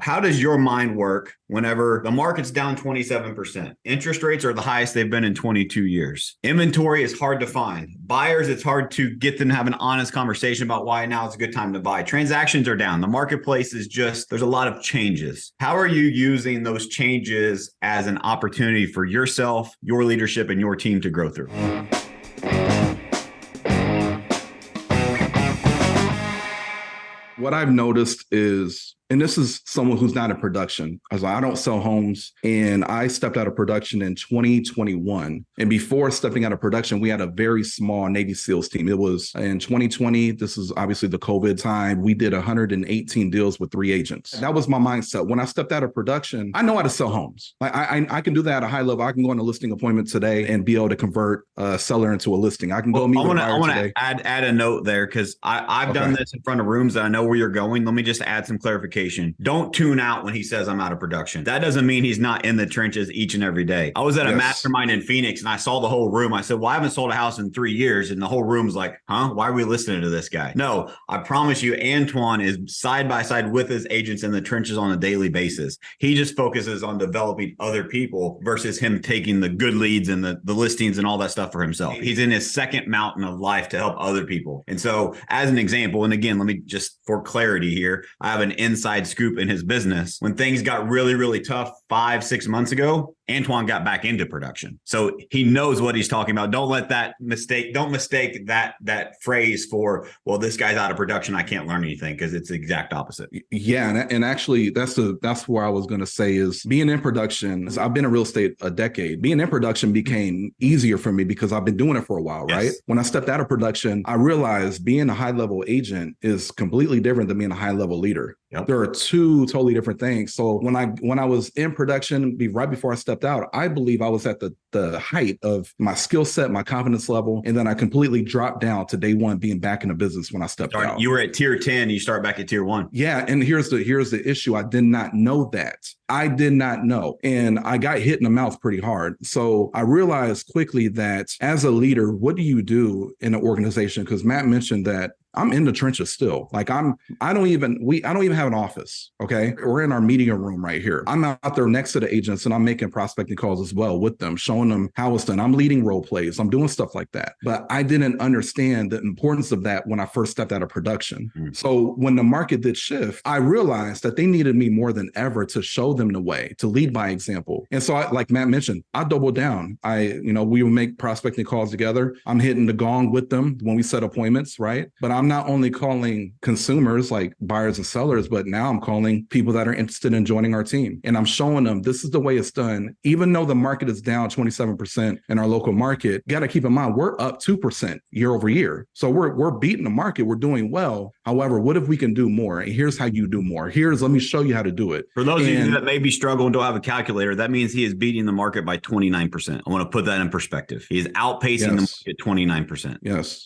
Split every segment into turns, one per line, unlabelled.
How does your mind work whenever the market's down 27%? Interest rates are the highest they've been in 22 years. Inventory is hard to find. Buyers, it's hard to get them to have an honest conversation about why now is a good time to buy. Transactions are down. The marketplace is just, there's a lot of changes. How are you using those changes as an opportunity for yourself, your leadership, and your team to grow through?
What I've noticed is, and this is someone who's not in production. I don't sell homes, and I stepped out of production in 2021. And before stepping out of production, we had a very small Navy SEALs team. It was in 2020. This is obviously the COVID time. We did 118 deals with 3 agents. That was my mindset. When I stepped out of production, I know how to sell homes. Like I can do that at a high level. I can go on a listing appointment today and be able to convert a seller into a listing. I can go meet with a buyer today.
I want to add a note there because I've done this in front of rooms that I know where you're going. Let me just add some clarification. Don't tune out when he says I'm out of production. That doesn't mean he's not in the trenches each and every day. I was at a mastermind in Phoenix and I saw the whole room. I said, well, I haven't sold a house in 3 years. And the whole room's like, huh? Why are we listening to this guy? No, I promise you, Anthwon is side by side with his agents in the trenches on a daily basis. He just focuses on developing other people versus him taking the good leads and the listings and all that stuff for himself. He's in his second mountain of life to help other people. And so as an example, and again, let me just for clarity here, I have an inside scoop in his business. When things got really, really tough 5-6 months ago, Anthwon got back into production. So he knows what he's talking about. Don't mistake that phrase for, well, this guy's out of production, I can't learn anything, because it's the exact opposite.
Yeah. And actually that's where I was going to say is being in production. I've been in real estate a decade. Being in production became easier for me because I've been doing it for a while, right? When I stepped out of production, I realized being a high level agent is completely different than being a high level leader. Yep. There are two totally different things. So when I was in production, right before I stepped out, I believe I was at the height of my skill set, my confidence level, and then I completely dropped down to day one being back in the business when I stepped out.
You were at tier 10, you start back at tier 1.
Yeah, and here's the issue. I did not know that. I did not know. And I got hit in the mouth pretty hard. So I realized quickly that as a leader, what do you do in an organization? Because Matt mentioned that I'm in the trenches still. Like I don't even have an office. Okay. We're in our meeting room right here. I'm out there next to the agents and I'm making prospecting calls as well with them, showing them how it's done. I'm leading role plays. I'm doing stuff like that. But I didn't understand the importance of that when I first stepped out of production. So when the market did shift, I realized that they needed me more than ever to show them the way, to lead by example. And so like Matt mentioned, I doubled down. We would make prospecting calls together. I'm hitting the gong with them when we set appointments, right? But I'm not only calling consumers like buyers and sellers, but now I'm calling people that are interested in joining our team. And I'm showing them this is the way it's done. Even though the market is down 27% in our local market, got to keep in mind, we're up 2% year over year. So we're beating the market. We're doing well. However, what if we can do more? And here's how you do more. Let me show you how to do it.
For those of you that maybe struggle and don't have a calculator, that means he is beating the market by 29%. I want to put that in perspective. He is outpacing the market 29%.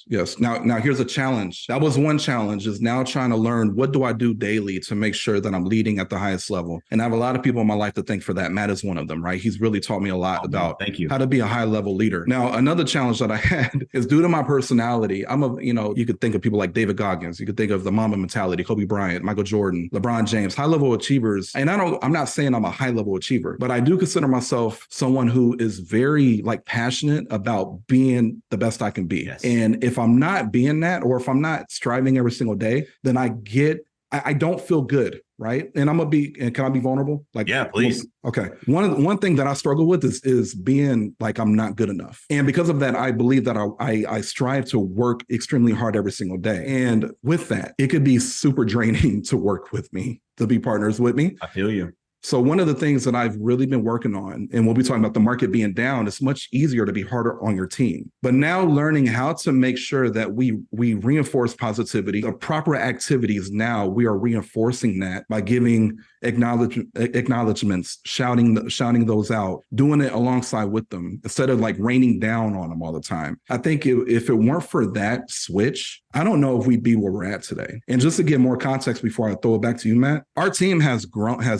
Yes. Now here's a challenge. That was one challenge, is now trying to learn, what do I do daily to make sure that I'm leading at the highest level? And I have a lot of people in my life to thank for that. Matt is one of them, right? He's really taught me a lot about how to be a high level leader. Now, another challenge that I had is due to my personality. You could think of people like David Goggins. You could think of the Mamba mentality, Kobe Bryant, Michael Jordan, LeBron James, high level achievers. And I'm not saying I'm a high level achiever, but I do consider myself someone who is very passionate about being the best I can be. Yes. And if I'm not being that, or if I'm not striving every single day, then I don't feel good, right? And can I be vulnerable?
Yeah, please.
Okay. One thing that I struggle with is being like I'm not good enough. And because of that, I believe that I strive to work extremely hard every single day. And with that, it could be super draining to work with me, to be partners with me.
I feel you.
So one of the things that I've really been working on, and we'll be talking about the market being down, it's much easier to be harder on your team. But now learning how to make sure that we reinforce positivity, the proper activities, now we are reinforcing that by giving acknowledgements, shouting those out, doing it alongside with them instead of raining down on them all the time. I think if it weren't for that switch, I don't know if we'd be where we're at today. And just to get more context before I throw it back to you, Matt, our team has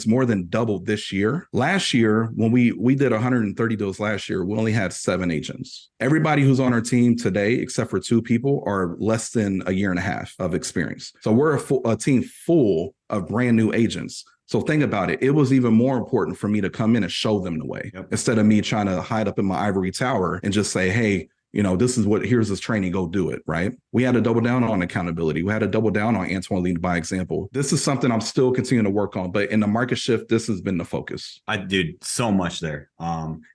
more than doubled this year. Last year, when we did 130 deals last year, we only had 7 agents. Everybody who's on our team today, except for 2 people, are less than a year and a half of experience. So we're a team full of brand new agents. So think about it. It was even more important for me to come in and show them the way instead of me trying to hide up in my ivory tower and just say, hey, this is here's this training, go do it, right? We had to double down on accountability. We had to double down on Anthwon leading by example. This is something I'm still continuing to work on, but in the market shift, this has been the focus.
I did so much there.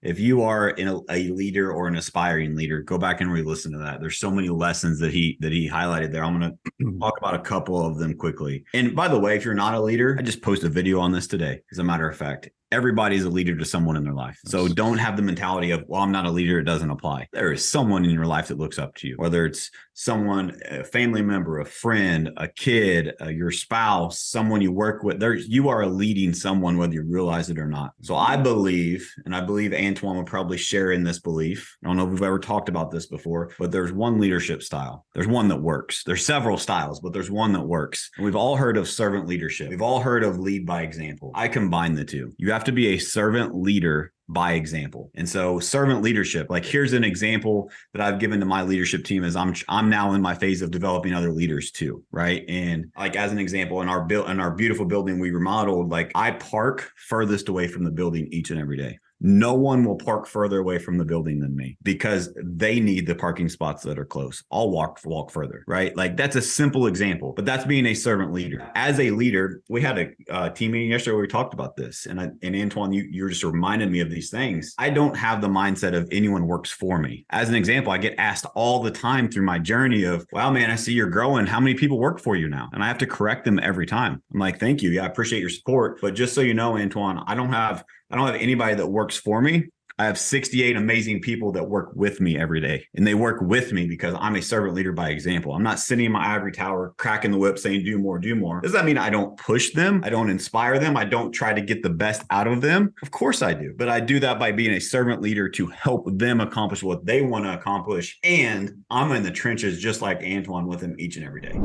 If you are a leader or an aspiring leader, go back and re-listen to that. There's so many lessons that he highlighted there. I'm going to talk about a couple of them quickly. And by the way, if you're not a leader, I just posted a video on this today. As a matter of fact, everybody's a leader to someone in their life. So don't have the mentality of, well, I'm not a leader, it doesn't apply. There is someone in your life that looks up to you, whether it's someone, a family member, a friend, a kid, your spouse, someone you work with. You are leading someone, whether you realize it or not. So I believe, and I believe Anthwon would probably share in this belief. I don't know if we've ever talked about this before, but there's one leadership style. There's one that works. There's several styles, but there's one that works. And we've all heard of servant leadership. We've all heard of lead by example. I combine the two. You have to be a servant leader by example. And so servant leadership, like here's an example that I've given to my leadership team is I'm now in my phase of developing other leaders too, right? And like as an example, in our beautiful building we remodeled, like I park furthest away from the building each and every day. No one will park further away from the building than me because they need the parking spots that are close. I'll walk further, right? Like that's a simple example, but that's being a servant leader. As a leader, we had a team meeting yesterday where we talked about this. And Anthwon, you're just reminding me of these things. I don't have the mindset of anyone works for me. As an example, I get asked all the time through my journey of, wow, man, I see you're growing. How many people work for you now? And I have to correct them every time. I'm like, thank you. Yeah, I appreciate your support. But just so you know, Anthwon, I don't have anybody that works for me. I have 68 amazing people that work with me every day. And they work with me because I'm a servant leader by example. I'm not sitting in my ivory tower, cracking the whip saying, do more, do more. Does that mean I don't push them? I don't inspire them? I don't try to get the best out of them? Of course I do. But I do that by being a servant leader to help them accomplish what they want to accomplish. And I'm in the trenches just like Anthwon with them each and every day.